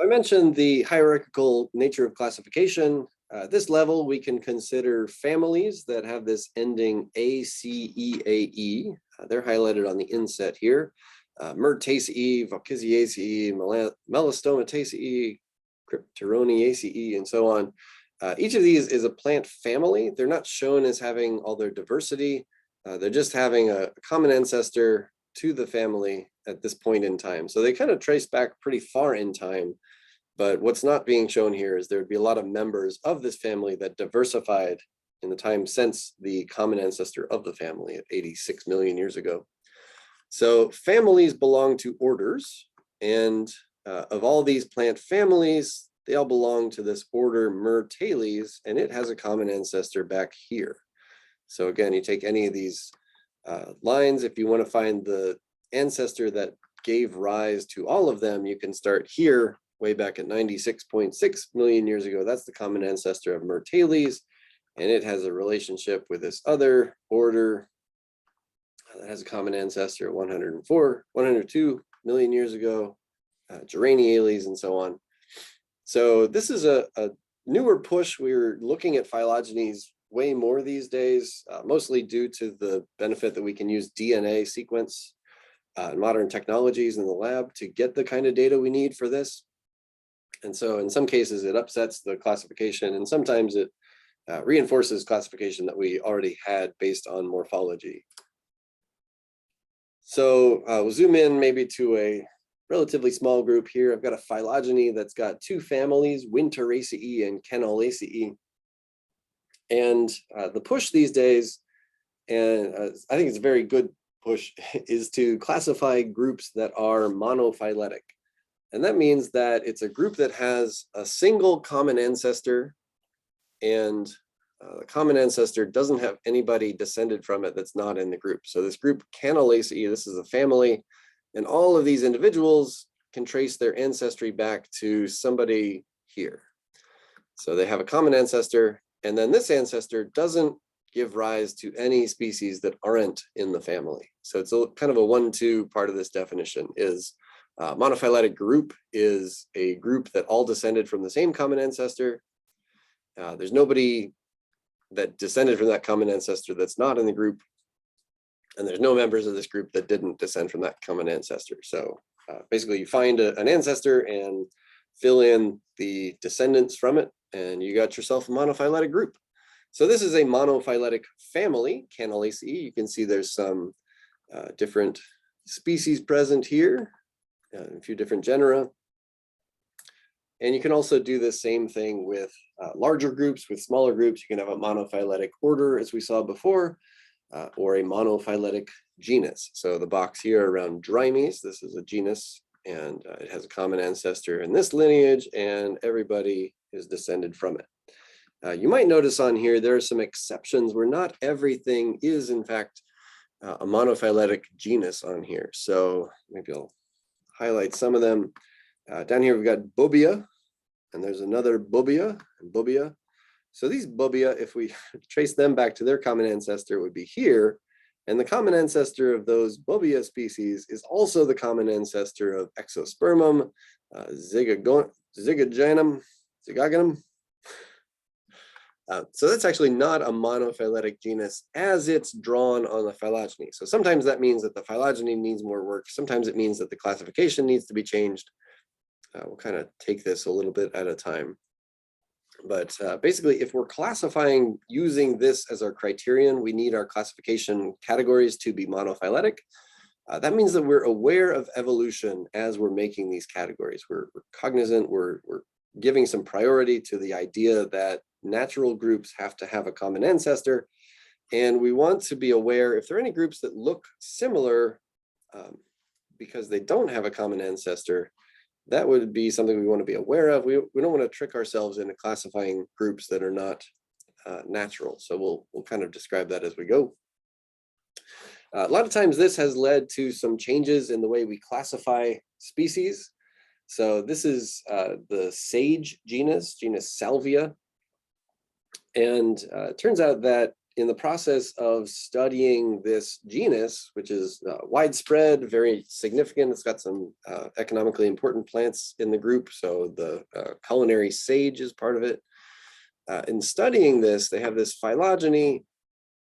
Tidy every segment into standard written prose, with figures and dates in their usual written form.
I mentioned the hierarchical nature of classification. At this level, we can consider families that have this ending ACEAE. They're highlighted on the inset here. Myrtaceae, Vaucasiaceae, Melastomataceae, Cryptoroniaceae, and so on. Each of these is a plant family. They're not shown as having all their diversity. They're just having a common ancestor to the family at this point in time. So they kind of trace back pretty far in time. But what's not being shown here is there would be a lot of members of this family that diversified in the time since the common ancestor of the family at 86 million years ago. So families belong to orders, and of all these plant families, they all belong to this order Myrtales, and it has a common ancestor back here. So again, you take any of these lines, if you want to find the ancestor that gave rise to all of them, you can start here way back at 96.6 million years ago. That's the common ancestor of Myrtales, and it has a relationship with this other order that has a common ancestor at 102 million years ago, Geraniales, and so on. So this is a newer push. We're looking at phylogenies way more these days, mostly due to the benefit that we can use DNA sequence modern technologies in the lab to get the kind of data we need for this. And so in some cases, it upsets the classification, and sometimes it reinforces classification that we already had based on morphology. So we'll zoom in maybe to a relatively small group here. I've got a phylogeny that's got two families, Winteraceae and Canolaceae. And the push these days, and I think it's a very good push, is to classify groups that are monophyletic. And that means that it's a group that has a single common ancestor, and the common ancestor doesn't have anybody descended from it that's not in the group. So this group Canolaceae, this is a family, and all of these individuals can trace their ancestry back to somebody here. So they have a common ancestor, and then this ancestor doesn't give rise to any species that aren't in the family. So it's a kind of a 1-2 part of this definition is monophyletic group is a group that all descended from the same common ancestor. There's nobody that descended from that common ancestor that's not in the group, and there's no members of this group that didn't descend from that common ancestor. So basically you find an ancestor and fill in the descendants from it, and you got yourself a monophyletic group. So this is a monophyletic family, Canolaceae. You can see there's some different species present here, a few different genera. And you can also do the same thing with larger groups, with smaller groups. You can have a monophyletic order, as we saw before, or a monophyletic genus. So the box here around Drymes, this is a genus, and it has a common ancestor in this lineage, and everybody is descended from it. You might notice on here, there are some exceptions where not everything is, in fact, a monophyletic genus on here. So maybe I'll highlight some of them. Down here, we've got Bobia, and there's another Bobia and Bobia. So these Bobia, if we trace them back to their common ancestor, would be here. And the common ancestor of those Bobia species is also the common ancestor of Exospermum, Zygoganum. So that's actually not a monophyletic genus as it's drawn on the phylogeny. So sometimes that means that the phylogeny needs more work. Sometimes it means that the classification needs to be changed. We'll kind of take this a little bit at a time. But basically, if we're classifying using this as our criterion, we need our classification categories to be monophyletic. That means that we're aware of evolution as we're making these categories. We're cognizant, we're giving some priority to the idea that natural groups have to have a common ancestor. And we want to be aware if there are any groups that look similar because they don't have a common ancestor, that would be something we want to be aware of. We don't want to trick ourselves into classifying groups that are not natural. So we'll kind of describe that as we go. A lot of times this has led to some changes in the way we classify species. So this is the sage genus Salvia. And it turns out that in the process of studying this genus, which is widespread, very significant, it's got some economically important plants in the group. So the culinary sage is part of it. In studying this, they have this phylogeny.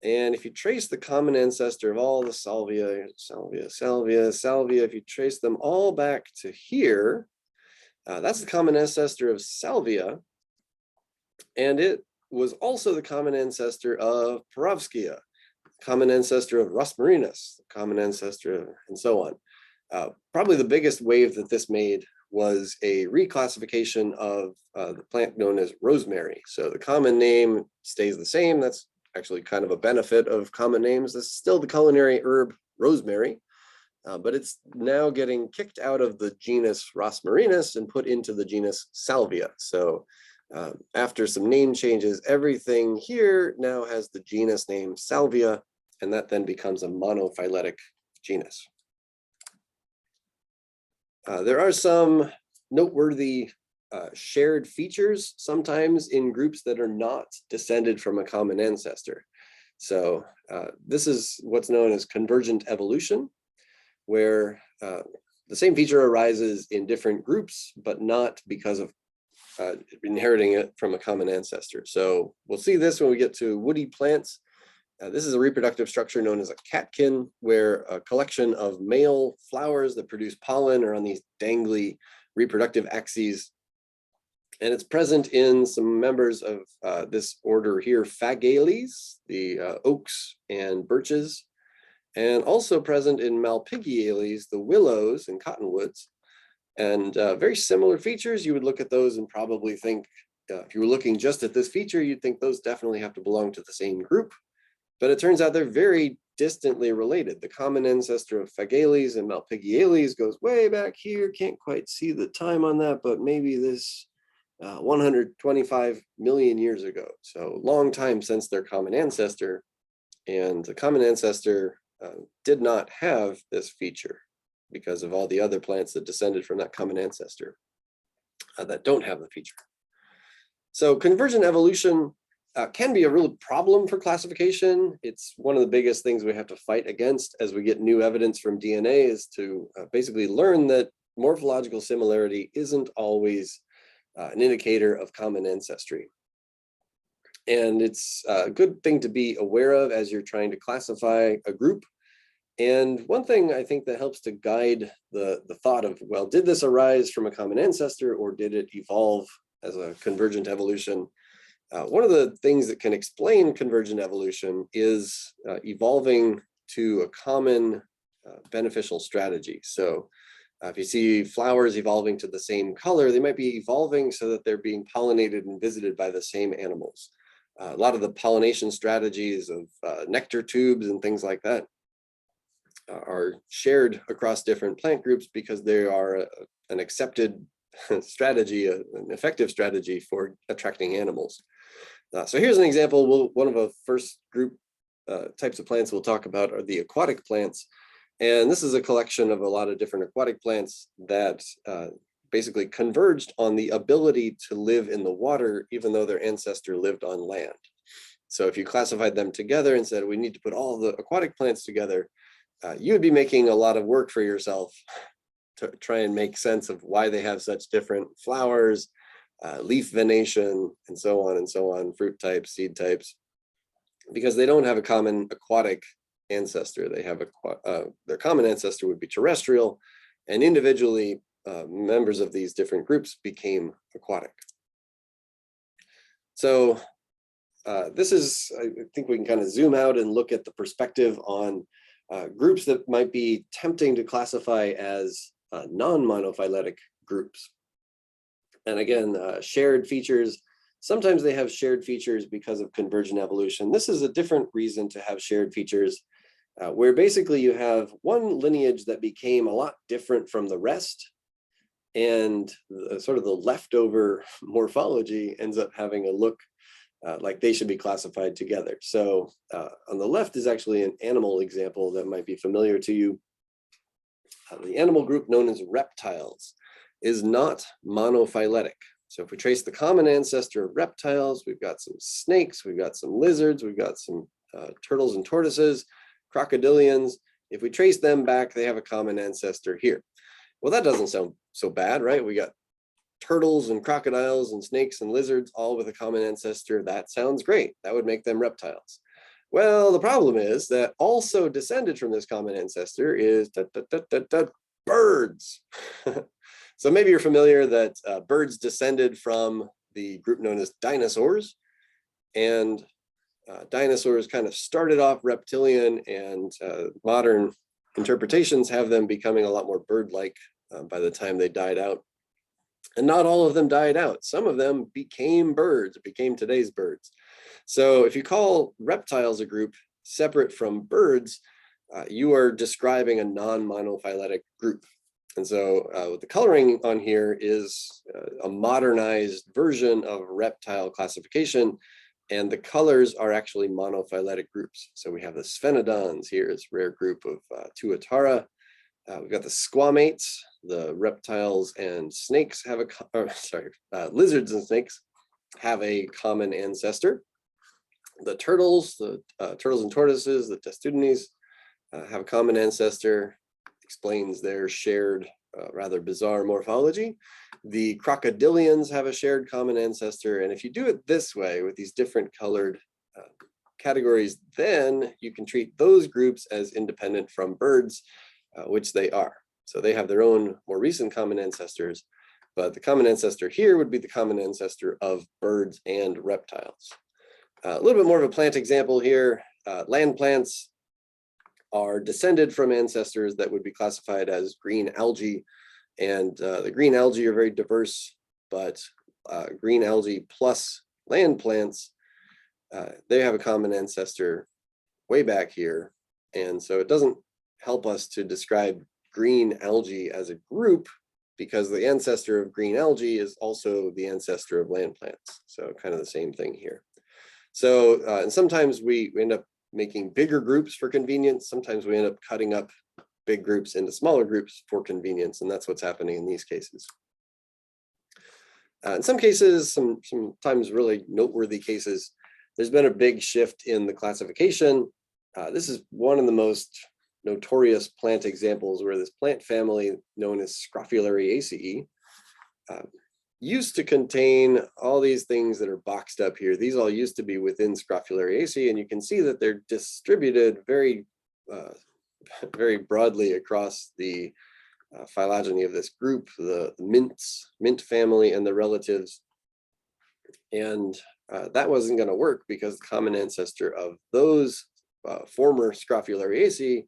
And if you trace the common ancestor of all the salvia, if you trace them all back to here, that's the common ancestor of salvia. And it was also the common ancestor of Perovskia, common ancestor of rosmarinus, common ancestor, and so on. Probably the biggest wave that this made was a reclassification of the plant known as rosemary. So the common name stays the same. That's actually kind of a benefit of common names. This is still the culinary herb rosemary, but it's now getting kicked out of the genus rosmarinus and put into the genus salvia. So after some name changes, everything here now has the genus name salvia, and that then becomes a monophyletic genus. There are some noteworthy shared features sometimes in groups that are not descended from a common ancestor. So this is what's known as convergent evolution, where the same feature arises in different groups, but not because of inheriting it from a common ancestor. So we'll see this when we get to woody plants. This is a reproductive structure known as a catkin, where a collection of male flowers that produce pollen are on these dangly reproductive axes. And it's present in some members of this order here, Phagales, the oaks and birches, and also present in Malpighiales, the willows and cottonwoods. And very similar features. You would look at those and probably think, if you were looking just at this feature, you'd think those definitely have to belong to the same group. But it turns out they're very distantly related. The common ancestor of Phagales and Malpighiales goes way back here. Can't quite see the time on that, but maybe this 125 million years ago. So long time since their common ancestor. And the common ancestor did not have this feature, because of all the other plants that descended from that common ancestor that don't have the feature. So convergent evolution can be a real problem for classification. It's one of the biggest things we have to fight against as we get new evidence from DNA, is to basically learn that morphological similarity isn't always an indicator of common ancestry. And it's a good thing to be aware of as you're trying to classify a group. And one thing I think that helps to guide the thought of, well, did this arise from a common ancestor or did it evolve as a convergent evolution? One of the things that can explain convergent evolution is evolving to a common beneficial strategy. So if you see flowers evolving to the same color, they might be evolving so that they're being pollinated and visited by the same animals. A lot of the pollination strategies of nectar tubes and things like that are shared across different plant groups because they are an accepted strategy, an effective strategy for attracting animals. So here's an example. One of the first group types of plants we'll talk about are the aquatic plants. And this is a collection of a lot of different aquatic plants that basically converged on the ability to live in the water, even though their ancestor lived on land. So if you classified them together and said, we need to put all the aquatic plants together, you would be making a lot of work for yourself to try and make sense of why they have such different flowers, leaf venation, and so on, fruit types, seed types, because they don't have a common aquatic ancestor. They have their common ancestor would be terrestrial, and individually members of these different groups became aquatic. So this is, I think we can kind of zoom out and look at the perspective on groups that might be tempting to classify as non-monophyletic groups. And again, shared features, sometimes they have shared features because of convergent evolution. This is a different reason to have shared features, where basically you have one lineage that became a lot different from the rest, and sort of the leftover morphology ends up having a look like they should be classified together. So on the left is actually an animal example that might be familiar to you. The animal group known as reptiles is not monophyletic. So if we trace the common ancestor of reptiles, we've got some snakes, we've got some lizards, we've got some turtles and tortoises, crocodilians. If we trace them back, they have a common ancestor here. Well, that doesn't sound so bad, right? We got turtles and crocodiles and snakes and lizards all with a common ancestor. That sounds great. That would make them reptiles. Well, the problem is that also descended from this common ancestor is birds. So maybe you're familiar that birds descended from the group known as dinosaurs, and dinosaurs kind of started off reptilian, and modern interpretations have them becoming a lot more bird-like by the time they died out. And not all of them died out. Some of them became birds, became today's birds. So if you call reptiles a group separate from birds, you are describing a non-monophyletic group. And so the coloring on here is a modernized version of reptile classification, and the colors are actually monophyletic groups. So we have the sphenodons here, it's a rare group of Tuatara. We've got the squamates, the reptiles and snakes have lizards and snakes have a common ancestor. The turtles and tortoises, the testudinis, have a common ancestor, explains their shared, rather bizarre morphology. The crocodilians have a shared common ancestor. And if you do it this way with these different colored categories, then you can treat those groups as independent from birds, which they are. So they have their own more recent common ancestors, but the common ancestor here would be the common ancestor of birds and reptiles. A little bit more of a plant example here. Land plants are descended from ancestors that would be classified as green algae. And the green algae are very diverse, but green algae plus land plants, they have a common ancestor way back here. And so it doesn't help us to describe green algae as a group, because the ancestor of green algae is also the ancestor of land plants. So kind of the same thing here. So, and sometimes we end up making bigger groups for convenience. Sometimes we end up cutting up big groups into smaller groups for convenience, and that's what's happening in these cases. In some cases, sometimes really noteworthy cases, there's been a big shift in the classification. This is one of the most notorious plant examples where this plant family known as Scrophulariaceae used to contain all these things that are boxed up here. These all used to be within Scrophulariaceae, and you can see that they're distributed very, very broadly across the phylogeny of this group, the mint family and the relatives. And that wasn't going to work because the common ancestor of those former Scrophulariaceae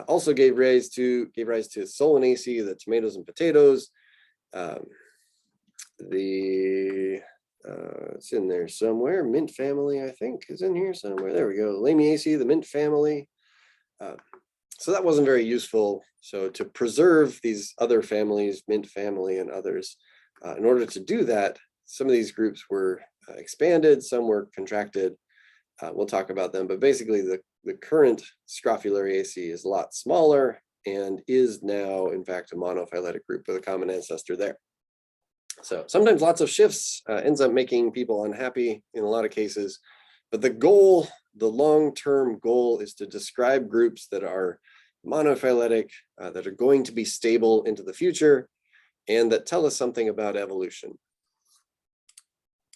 also gave rise to Solanaceae, the tomatoes and potatoes. It's in there somewhere. Mint family, I think, is in here somewhere. There we go. Lamiaceae, the mint family. So that wasn't very useful. So to preserve these other families, mint family and others, in order to do that, some of these groups were expanded, some were contracted. We'll talk about them, but basically the current Scrophulariaceae is a lot smaller and is now, in fact, a monophyletic group with a common ancestor there. So sometimes lots of shifts ends up making people unhappy in a lot of cases, but the goal, the long-term goal, is to describe groups that are monophyletic, that are going to be stable into the future, and that tell us something about evolution.